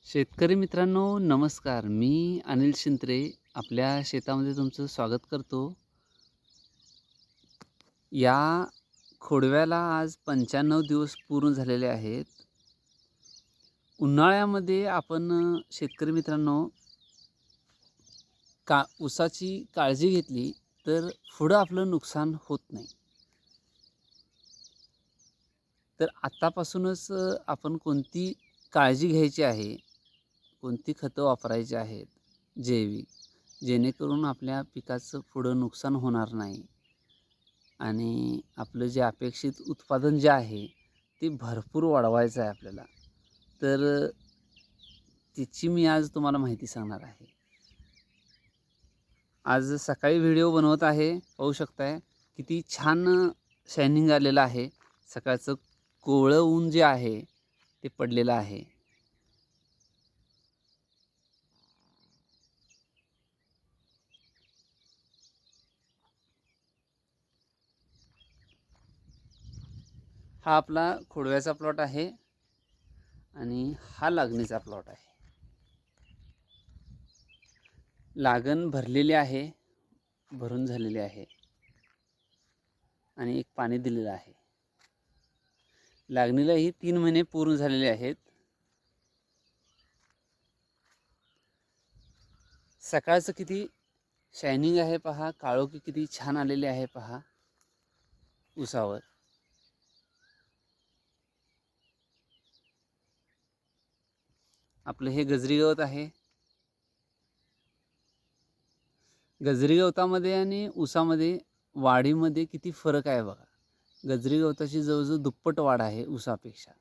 शेतकरी मित्रांनो, नमस्कार. मी अनिल शिंत्रे आपल्या शेतामध्ये तुमचं स्वागत करतो. या खोडव्याला आज 95 दिवस पूर्ण झालेले आहेत. उन्हाळ्यामध्ये आपण शेतकरी मित्रांनो ऊसाची काळजी घेतली तर पुढं आपलं नुकसान होत नाही. तर आत्तापासूनच आपण कोणती काळजी घ्यायची आहे, कोणती खतं वापरायची आहेत जैविक, जेणेकरून आपल्या पिकाचं पुढं नुकसान होणार नाही आणि आपलं जे अपेक्षित उत्पादन जे आहे ते भरपूर वाढवायचं आहे आपल्याला. तर तिची मी आज तुम्हाला माहिती सांगणार आहे. आज सकाळी व्हिडिओ बनवत आहे, पाहू शकताय किती छान शायनिंग आलेलं आहे. सकाळचं कोवळं ऊन जे आहे ते पडलेलं आहे. हा आपला खोडव्याचा प्लॉट आहे आणि हा लागणीचा प्लॉट आहे. लागण भरलेली आहे, भरून झालेली आहे आणि एक पाणी दिलेलं आहे. लागणीलाही 3 महिने पूर्ण झालेले आहेत. सकाळचं किती शायनिंग आहे पहा, काळोखी किती छान आलेले आहे पहा ऊसावर. आपलं हे गजरी गवत आहे. गजरी गवतामध्ये आणि ऊसामध्ये वाढीमध्ये किती फरक आहे बघा. गजरी गवताची जवळजवळ दुप्पट वाढ आहे ऊसापेक्षा.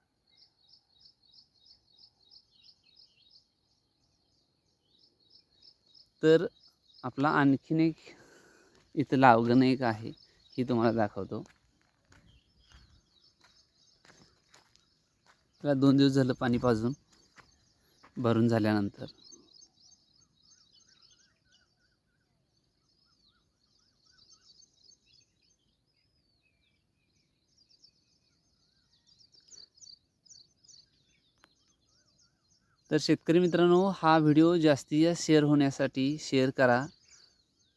तर आपला आणखीन एक इथं लागण एक आहे, ही तुम्हाला दाखवतो. त्याला 2 दिवस झालं पाणी पाजून भरून झाल्यानंतर. तर शेतकरी मित्रांनो, हा व्हिडिओ जास्तीत जास्त शेअर होण्यासाठी शेअर करा.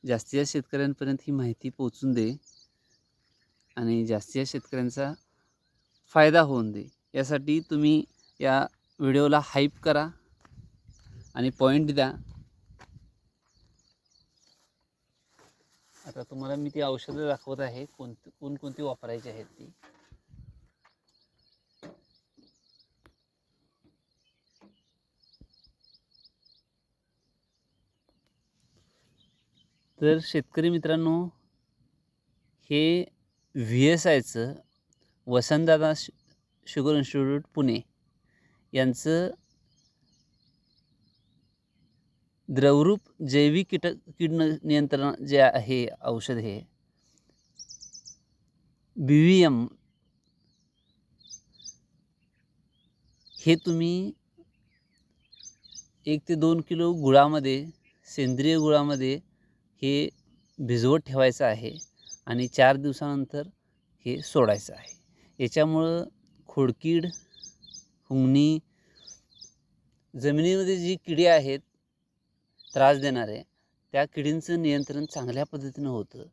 जास्तीत जास्त शेतकऱ्यांपर्यंत ही माहिती पोहोचून दे आणि जास्तीत जास्त शेतकऱ्यांचा फायदा होऊन दे. यासाठी तुम्ही या व्हिडिओला हाईप करा आणि पॉईंट द्या. आता तुम्हाला मी ती औषधं दाखवत आहे, कोणकोणती वापरायची आहेत ती. तर शेतकरी मित्रांनो, हे VSIचं वसंतदादा शुगर इन्स्टिट्यूट पुणे यांचं द्रवरूप जैविक कीड नियंत्रण जे आहे औषध, हे BVM, हे तुम्ही 1 ते 2 किलो गुळामध्ये, सेंद्रिय गुळामध्ये हे भिजवत ठेवायचं आहे आणि 4 दिवसानंतर हे सोडायचं आहे. याच्यामुळं खोडकीड, हुंगणी, जमिनीमध्ये जी किडी आहेत त्रास देणारे, त्या किडींचं नियंत्रण चांगल्या पद्धतीनं होतं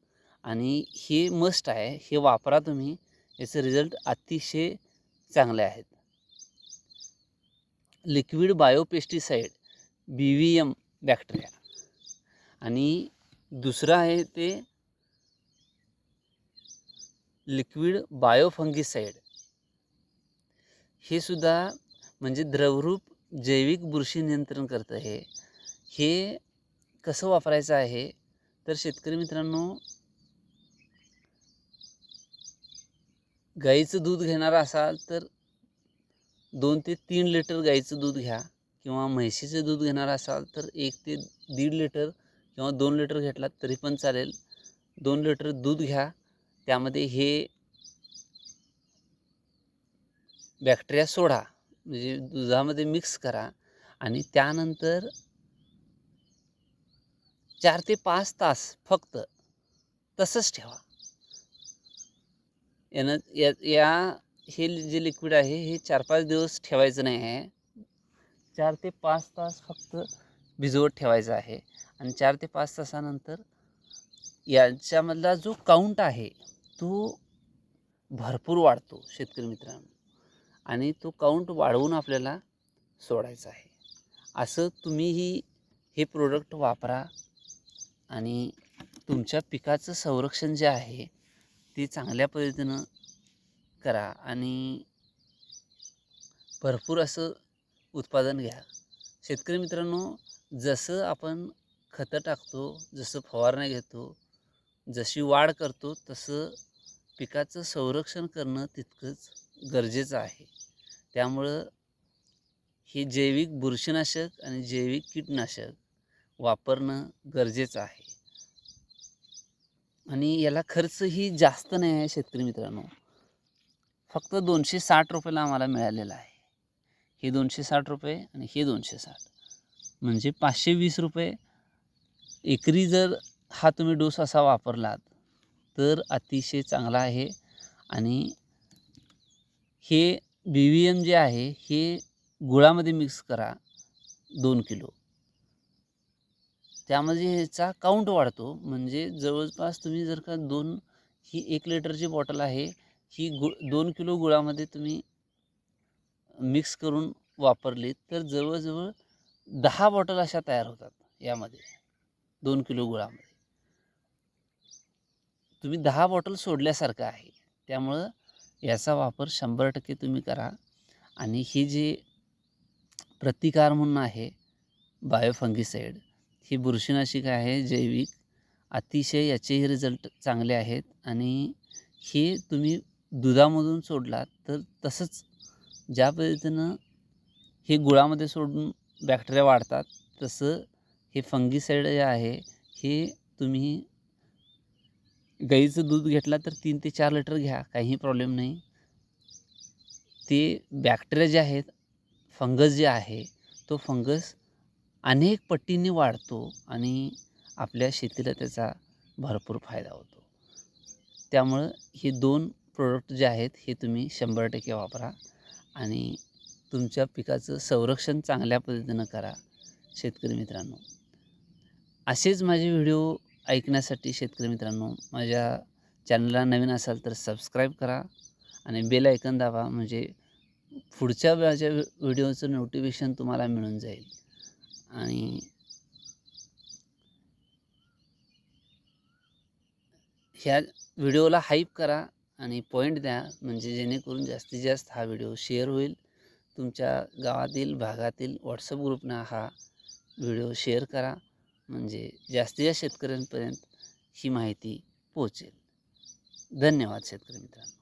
आणि हे मस्ट आहे. हे वापरा तुम्ही, याचे रिझल्ट अतिशय चांगले आहेत. लिक्विड बायोपेस्टिसाइड BVM बॅक्टेरिया आणि दुसरं आहे ते लिक्विड बायोफंगिसाइड. हे सुद्धा म्हणजे द्रवरूप जैविक बुरशी नियंत्रण करतं. हे कसं वापरायचं आहे तर शेतकरी मित्रांनो, गाईचं दूध घेणार असाल तर 2 ते 3 लिटर गाईचं दूध घ्या, किंवा म्हशीचं दूध घेणार असाल तर 1 ते 1.5 लिटर किंवा 2 लिटर घेतलात तरी पण चालेल. 2 लिटर दूध घ्या, त्यामध्ये हे बॅक्टेरिया सोडा, म्हणजे दुधामध्ये मिक्स करा आणि त्यानंतर 4 ते 5 तास फक्त तसंच ठेवा. हे जे लिक्विड आहे हे 4-5 दिवस ठेवायचं नाही आहे. 4 ते 5 तास फक्त भिजवत ठेवायचं आहे आणि 4 ते 5 तासानंतर याच्यामधला जो काउंट आहे तो भरपूर वाढतो शेतकरी मित्रांनो, आणि तो काउंट वाढवून आपल्याला सोडायचा आहे. असं तुम्हीही हे प्रोडक्ट वापरा आणि तुमच्या पिकाचं संरक्षण जे आहे ते चांगल्या पद्धतीनं करा आणि भरपूर असं उत्पादन घ्या. शेतकरी मित्रांनो, जसं आपण खतं टाकतो, जसं फवारण्या घेतो, जशी वाढ करतो, तसं पिकाचं संरक्षण करणं तितकंच गरजेचं आहे. त्यामुळं हे जैविक बुरशीनाशक आणि जैविक कीटनाशक वापरणं गरजेचं आहे आणि याला खर्चही जास्त नाही आहे शेतकरी मित्रांनो. फक्त ₹260 आम्हाला मिळालेला आहे. हे ₹260 आणि हे 260 म्हणजे ₹520 एकरी. जर हा तुम्ही डोस असा वापरलात तर अतिशय चांगला आहे. आणि हे BVM जे आहे हे गुळामध्ये मिक्स करा 2 किलो. त्यामध्ये ह्याचा काउंट वाढतो. म्हणजे जवळपास तुम्ही जर का ही 1 लिटरची बॉटल आहे, ही 2 किलो गुळामध्ये तुम्ही मिक्स करून वापरली तर जवळजवळ 10 बॉटल अशा तयार होतात यामध्ये. 2 किलो गुळामध्ये तुम्ही 10 बॉटल सोडल्यासारखं आहे. त्यामुळं याचा वापर 100% तुम्ही करा. आणि हे जे प्रतिकार म्हणून आहे बायोफंगिसाईड, ही बुरशीनाशक आहे जैविक. अतिशय याचेही रिझल्ट चांगले आहेत. आणि हे तुम्ही दुधामधून सोडलात तर तसंच ज्या पद्धतीनं हे गुळामध्ये सोडून बॅक्टेरिया वाढतात, तसं हे फंगिसाईड जे आहे हे तुम्ही गाईचं दूध घेतला तर 3 ते 4 लिटर घ्या, काहीही प्रॉब्लेम नाही. ते बॅक्टेरिया जे आहेत, फंगस जे आहे, तो फंगस अनेक पटीने वाढतो आणि आपल्या शेतीला त्याचा भरपूर फायदा होतो. त्यामुळं हे 2 प्रोडक्ट जे आहेत हे तुम्ही 100% वापरा आणि तुमच्या पिकाचं संरक्षण चांगल्या पद्धतीनं करा शेतकरी मित्रांनो. असेच माझे व्हिडिओ ऐकण्यासाठी शेतकरी मित्रांनो, माझ्या चॅनलला नवीन असाल तर सबस्क्राईब करा आणि बेल आयकन दाबा, म्हणजे पुढच्या माझ्या व्हिडिओचं नोटिफिकेशन तुम्हाला मिळून जाईल. आणि ह्या व्हिडिओला हाईप करा आणि पॉईंट द्या, म्हणजे जेणेकरून जास्तीत जास्त हा व्हिडिओ शेअर होईल. तुमच्या गावातील भागातील व्हॉट्सअप ग्रुपना हा व्हिडिओ शेअर करा, म्हणजे जास्तीत जास्त शेतकऱ्यांपर्यंत ही माहिती पोहोचेल. धन्यवाद शेतकरी मित्रांनो.